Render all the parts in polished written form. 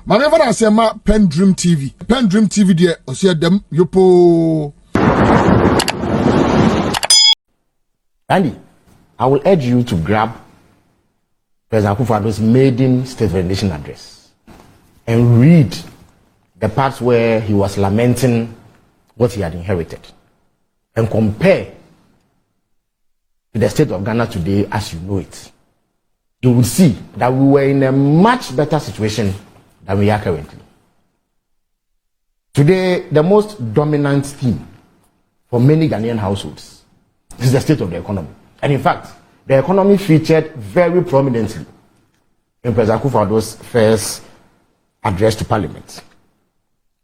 My never say ma PENDREAM TV. PENDREAM TV there, osia dem yopo. Andy, I will urge you to grab President Akuffo Addo's maiden State of the Nation address and read the parts where he was lamenting what he had inherited and compare to the state of Ghana today as you know it. You will see that we were in a much better situation than we are currently. Today, the most dominant theme for many Ghanaian households is the state of the economy. And in fact, the economy featured very prominently in President Akuffo Addo's first address to Parliament.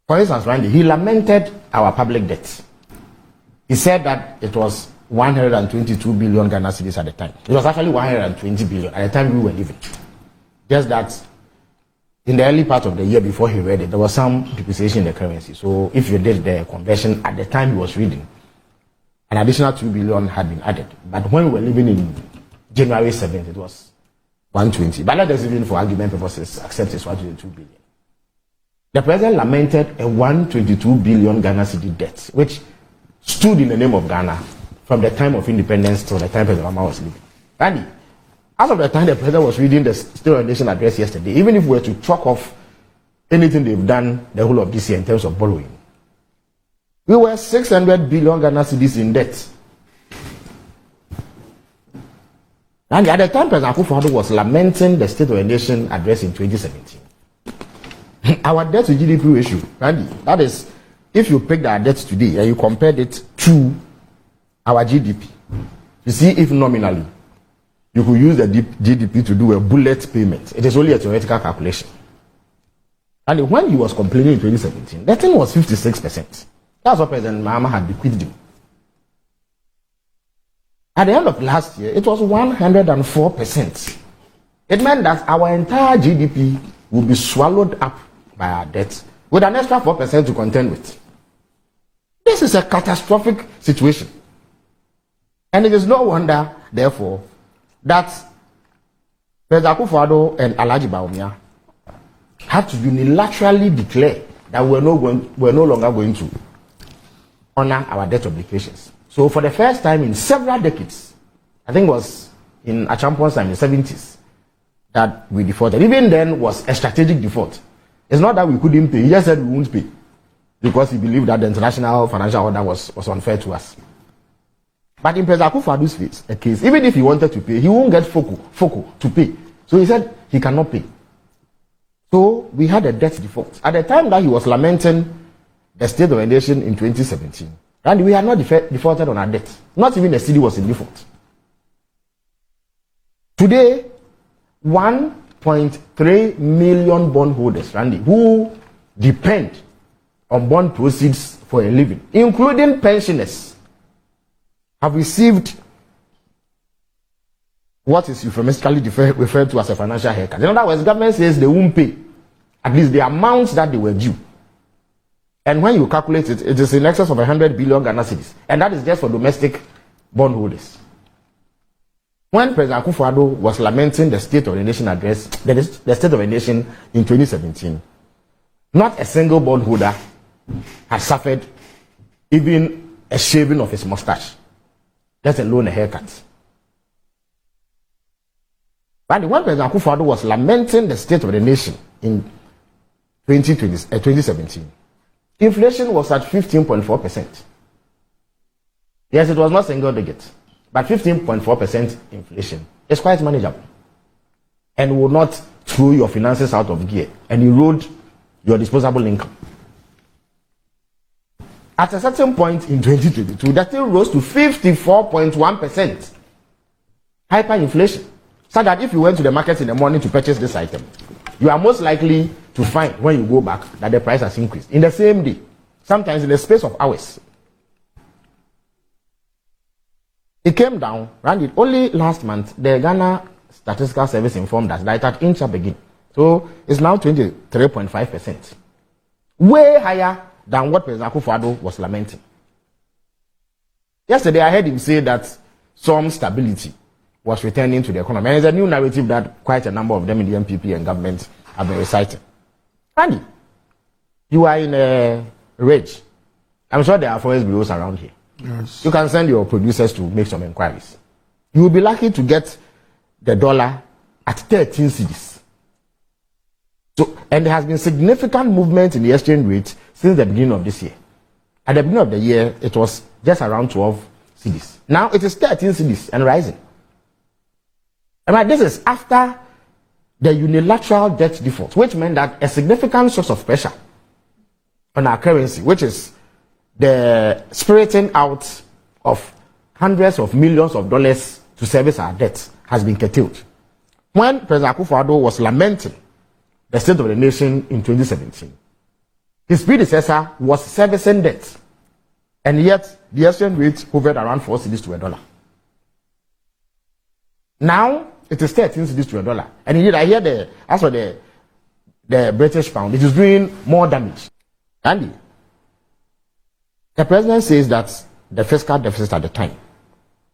For instance, Randy, he lamented our public debt. He said that it was 122 billion Ghana cedis at the time. It was actually 120 billion at the time we were living. Just that in the early part of the year before he read it, there was some depreciation in the currency. So if you did the conversion at the time he was reading, an additional 2 billion had been added. But when we were living in January 7th, it was 120. But let us even for argument purposes accept it's 122 billion. The president lamented a 122 billion Ghana cedi debt, which stood in the name of Ghana from the time of independence till the time President Obama was living. Randy, as of the time the president was reading the State of the Nation address yesterday, even if we were to chalk off anything they've done the whole of this year in terms of borrowing, we were 600 billion Ghana cedis in debt. And at the time President Akuffo Addo was lamenting the State of the Nation address in 2017, our debt to GDP ratio, Randy, that is, if you pick our debt today and you compared it to our GDP, you see if nominally you could use the GDP to do a bullet payment. It is only a theoretical calculation. And when he was complaining in 2017, the thing was 56%. That's what President Mahama had bequeathed him. At the end of last year, it was 104%. It meant that our entire GDP will be swallowed up by our debt with an extra 4% to contend with. This is a catastrophic situation. And it is no wonder, therefore, that President Akuffo Addo and Alhaji Bawumia had to unilaterally declare that we're no longer going to honor our debt obligations. So for the first time in several decades, I think it was in Achampon's time in the 70s, that we defaulted. Even then was a strategic default. It's not that we couldn't pay, he just said we won't pay because he believed that the international financial order was unfair to us. But in President Akuffo Addo's case, even if he wanted to pay, he won't get FOCO to pay. So he said he cannot pay. So we had a debt default. At the time that he was lamenting the State of the Nation in 2017, and we had not defaulted on our debt. Not even the city was in default. Today, 1.3 million bondholders, Randy, who depend on bond proceeds for a living, including pensioners, have received what is euphemistically referred to as a financial haircut. In other words, the government says they won't pay at least the amounts that they were due. And when you calculate it, it is in excess of 100 billion Ghana cedis. And that is just for domestic bondholders. When President Akuffo Addo was lamenting the State of the Nation address, the State of the Nation in 2017, not a single bondholder had suffered even a shaving of his mustache, let alone a haircut. But when President Akuffo Addo was lamenting the State of the Nation in 2017, inflation was at 15.4%. Yes, it was not single digit, but 15.4% inflation is quite manageable and will not throw your finances out of gear and erode your disposable income. At a certain point in 2022, that thing rose to 54.1%. Hyperinflation. So that if you went to the market in the morning to purchase this item, you are most likely to find when you go back that the price has increased in the same day, sometimes in the space of hours. It came down, Randy, only last month, the Ghana Statistical Service informed us that it had inched up again. So it's now 23.5%. Way higher than what President Akuffo Addo was lamenting. Yesterday, I heard him say that some stability was returning to the economy. And it's a new narrative that quite a number of them in the MPP and government have been reciting. Randy, you are in a rage. I'm sure there are forest bureaus around here. Yes. You can send your producers to make some inquiries. You will be lucky to get the dollar at 13 cedis. So, and there has been significant movement in the exchange rate since the beginning of this year. At the beginning of the year, it was just around 12 cedis. Now it is 13 cedis and rising. And this is after the unilateral debt default, which meant that a significant source of pressure on our currency, which is the spiriting out of hundreds of millions of dollars to service our debt, has been curtailed. When President Akuffo Addo was lamenting the state of the nation in 2017, his predecessor was servicing debt, and yet the exchange rate hovered around 4 cedis to a dollar. Now it is 13 cedis to a dollar, and indeed I hear as for the British pound, it is doing more damage. Andy, the president says that the fiscal deficit at the time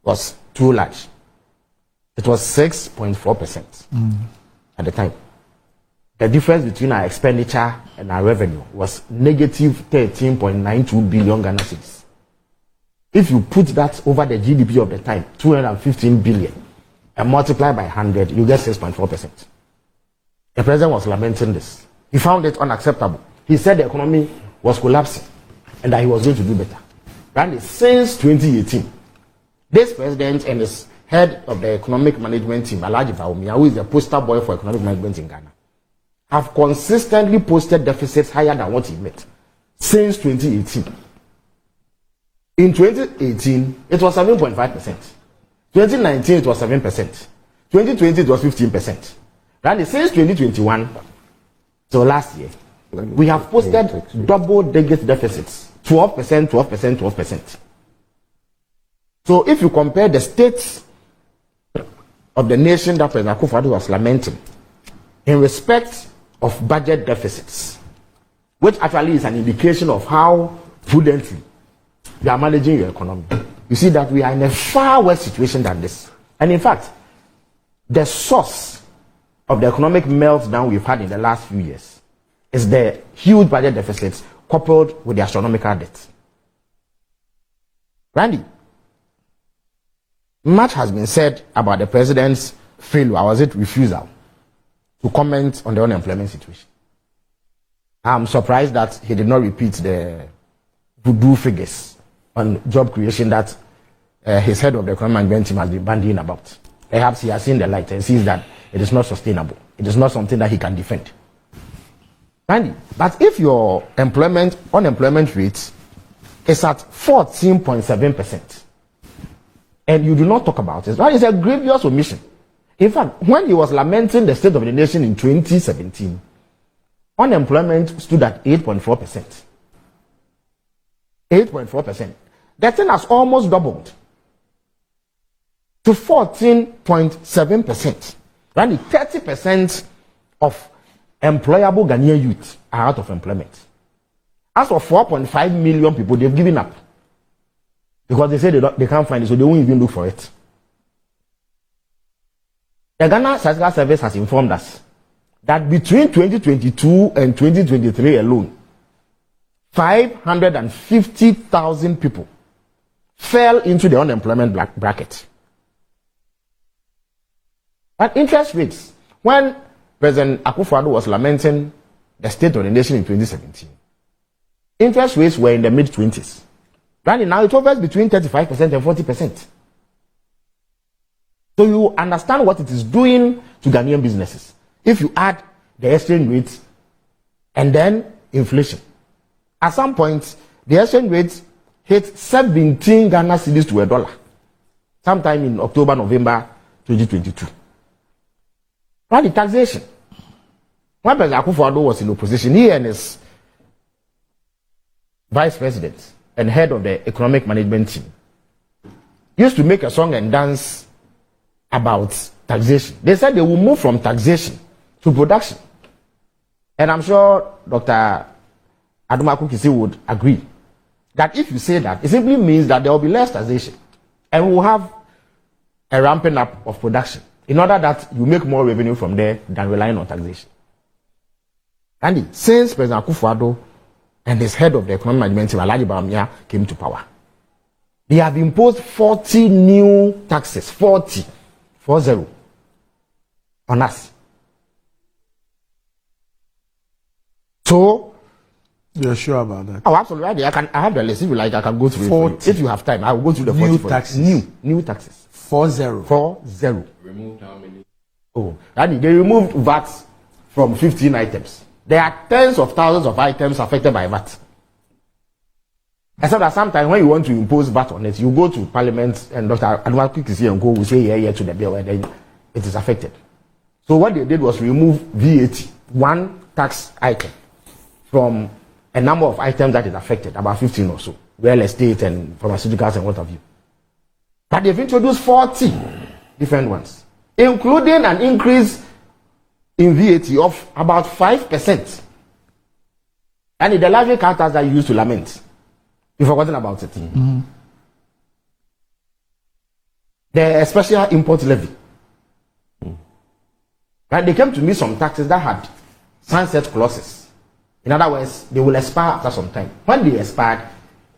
was too large. It was 6.4% at the time. The difference between our expenditure and our revenue was negative 13.92 billion Ghana cedis. If you put that over the GDP of the time, 215 billion, and multiply by 100, you get 6.4%. The president was lamenting this. He found it unacceptable. He said the economy was collapsing and that he was going to do better. And since 2018, this president and his head of the economic management team, Alhaji Bawumia, who is the poster boy for economic management in Ghana, have consistently posted deficits higher than what he met since 2018. In 2018, it was 7.5%. 2019, it was 7%. 2020, it was 15%. And since 2021, so last year, we have posted double-digit deficits, 12%, 12%, 12%. So if you compare the states of the nation that President Akuffo Addo was lamenting in respect of budget deficits, which actually is an indication of how prudently you are managing your economy, you see that we are in a far worse situation than this. And in fact, the source of the economic meltdown we've had in the last few years is the huge budget deficits coupled with the astronomical debt. Randy, much has been said about the president's failure, or was it refusal, to comment on the unemployment situation. I'm surprised that he did not repeat the voodoo figures on job creation that his head of the economic management team has been bandying about. Perhaps he has seen the light and sees that it is not sustainable. It is not something that he can defend. Randy, but if your unemployment rate is at 14.7%, and you do not talk about it, that is a grievous omission. In fact, when he was lamenting the state of the nation in 2017, unemployment stood at 8.4%. 8.4%. That thing has almost doubled to 14.7%. Randy, 30% of employable Ghanaian youth are out of employment. As for 4.5 million people, they've given up because they say they can't find it, so they won't even look for it. The Ghana Statistical Service has informed us that between 2022 and 2023 alone, 550,000 people fell into the unemployment bracket. But interest rates, when President Akuffo Addo was lamenting the state of the nation in 2017, interest rates were in the mid-20s. Right now, it hovers between 35% and 40%. So you understand what it is doing to Ghanaian businesses. If you add the exchange rate and then inflation. At some point, the exchange rate hit 17 Ghana cedis to a dollar, sometime in October, November 2022. Right, the taxation. When President Akuffo Addo was in opposition, he and his vice president and head of the economic management team used to make a song and dance about taxation. They said they will move from taxation to production. And I'm sure Dr. Adumaku would agree that if you say that, it simply means that there will be less taxation and we will have a ramping up of production in order that you make more revenue from there than relying on taxation. And since President Akuffo Addo and his head of the economic management team, Alhaji Bawumia, came to power, they have imposed 40 new taxes, 40 on us. So, you're sure about that? Oh, absolutely. I have the list. If you like, I can go through 40. it. If you have time, I will go through the 40 taxes. New taxes. 40. Removed how many? Oh, Daddy, they removed VAT from 15 items. There are tens of thousands of items affected by VAT. Except that sometimes when you want to impose VAT on it, you go to Parliament and Dr. Adwa Kwakye and go, we say yeah to the bill, and then it is affected. So what they did was remove VAT, one tax item, from a number of items that is affected, about 15 or so, real estate and pharmaceuticals and what have you. But they've introduced 40 different ones, including an increase in VAT of about 5%. And the larger characters that you used to lament, you've forgotten about it. Mm-hmm. The special import levy. And they came to me some taxes that had sunset clauses. In other words, they will expire after some time. When they expired,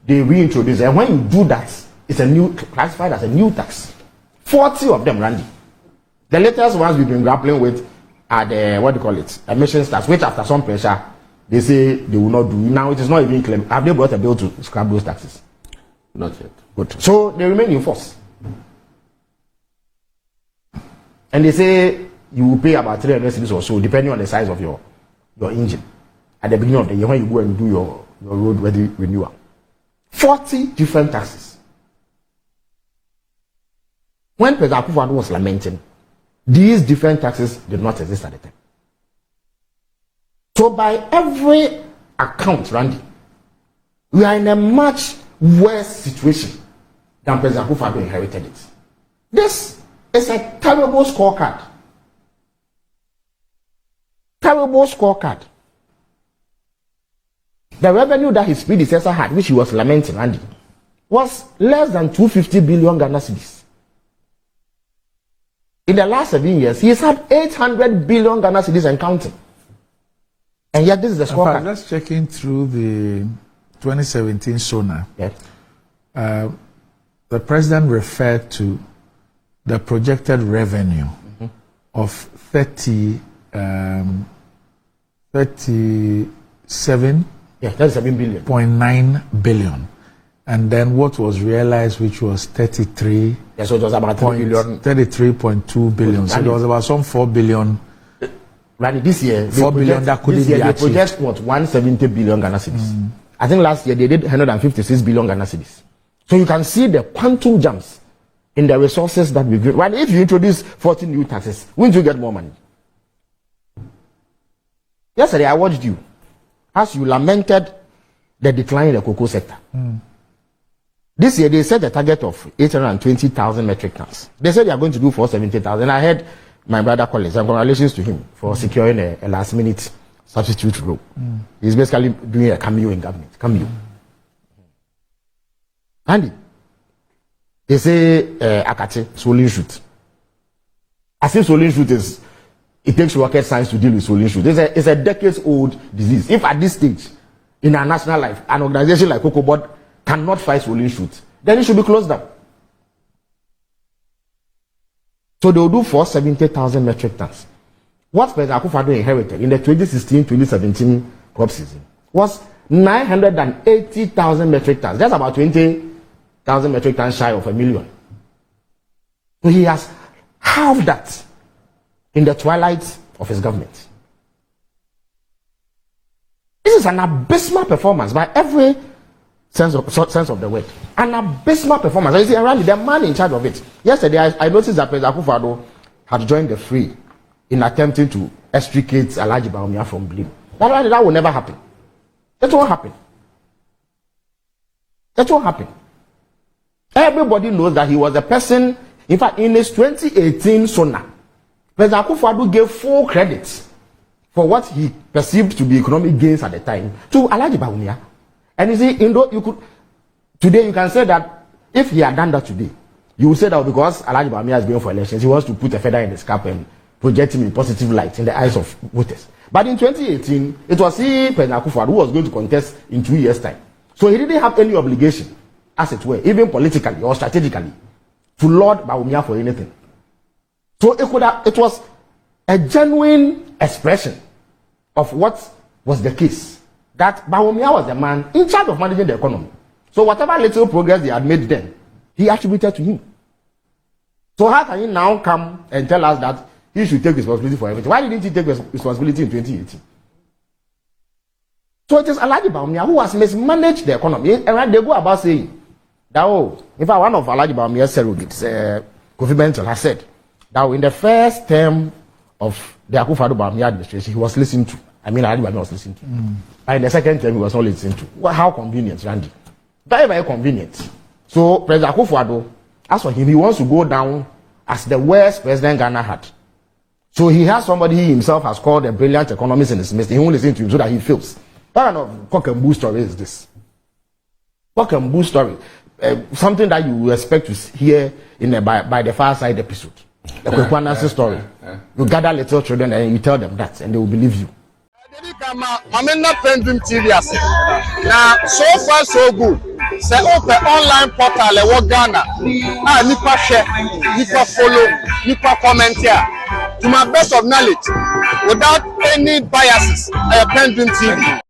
they reintroduce it. And when you do that, it's a new, classified as a new tax. 40 of them, Randy. The latest ones we've been grappling with are the, what do you call it, emissions tax, which after some pressure, they say they will not do. Now it is not even claimed. Have they brought a bill to scrap those taxes? Not yet. Good. So they remain in force. And they say you will pay about 300 cedis or so, depending on the size of your engine. At the beginning of the year, when you go and do your road ready renewal. 40 different taxes. When President Akuffo Addo was lamenting, these different taxes did not exist at the time. So by every account, Randy, we are in a much worse situation than President Akuffo Addo inherited it. This is a terrible scorecard. Terrible scorecard. The revenue that his predecessor had, which he was lamenting, Randy, was less than 250 billion Ghana cedis. In the last 7 years, he has had 800 billion Ghana cedis and counting. And yet this is the scorecard. I'm just checking through the 2017 SONA. Yes. The president referred to the projected revenue of 37 billion. 0.9 billion. And then what was realized, which was 33. Yeah, so it was about 3 billion. 33.2 billion. So there was about some 4 billion. Right, this year, 4 billion that couldn't be achieved. They project what, 170 billion Ghana cedis. I think last year they did 156 billion Ghana cedis. So you can see the quantum jumps in the resources that we give. Right, if you introduce 40 new taxes, wouldn't you get more money? Yesterday I watched you as you lamented the decline in the cocoa sector. This year they set a target of 820,000 metric tons. They said they are going to do 470,000. I heard my brother Collins, and congratulations to him for securing a last minute substitute role. He's basically doing a cameo in government. Cameo. Andy, they say Akate, swollen shoot. As if swollen shoot is, it takes rocket science to deal with swollen shoot. It's a decades old disease. If at this stage, in our national life, an organization like Cocoa Board cannot fight swollen shoot, then it should be closed down. So they will do 470,000 metric tons. What President Akuffo Addo inherited in the 2016-2017 crop season was 980,000 metric tons. That's about 20,000 metric tons shy of 1 million. So he has halved that in the twilight of his government. This is an abysmal performance by every sense of the word. An abysmal performance. You see, around the man in charge of it. Yesterday, I noticed that President Akuffo Addo had joined the fray in attempting to extricate Alhaji Bawumia from blame. That will never happen. That won't happen. That won't happen. Everybody knows that he was a person. In fact, in his 2018 SONA, President Akuffo Addo gave full credit for what he perceived to be economic gains at the time to Alhaji Bawumia. And you see, today you can say that if he had done that today, you would say that because Alhaji Bawumia is going for elections, he wants to put a feather in his cap and project him in positive light in the eyes of voters. But in 2018, it was President Akuffo Addo who was going to contest in 2 years' time. So he didn't have any obligation, as it were, even politically or strategically, to Lord Bawumia for anything. So it was a genuine expression of what was the case. That Bawumia was the man in charge of managing the economy. So whatever little progress they had made then, he attributed to him. So how can he now come and tell us that he should take responsibility for everything? Why didn't he take responsibility in 2018? So it is Alhaji Bawumia who has mismanaged the economy. And they go about saying that, in fact, one of Alhaji Bawumia's surrogates, Kofi Bentil, has said that in the first term of the Akuffo Addo Bawumia administration, he was listened to. I mean, Alhaji Bawumia was listened to. And in the second term, he was not listened to. Well, how convenient, Randy? Very, very convenient. So President Akuffo Addo, as for him, he wants to go down as the worst president Ghana had. So he has somebody he himself has called a brilliant economist in his midst. He won't listen to him so that he fails. What kind of cock and bull story is this? Cock and bull story. Something that you expect to hear in a by the far side episode. A Annanse story. You gather little children and you tell them that and they will believe you. Mamena PENDREAM TV ase. Now so far so good. Say open online portal e wo Ghana. Nipa share, nipa follow, nipa comment here. To my best of knowledge, without any biases, PENDREAM TV.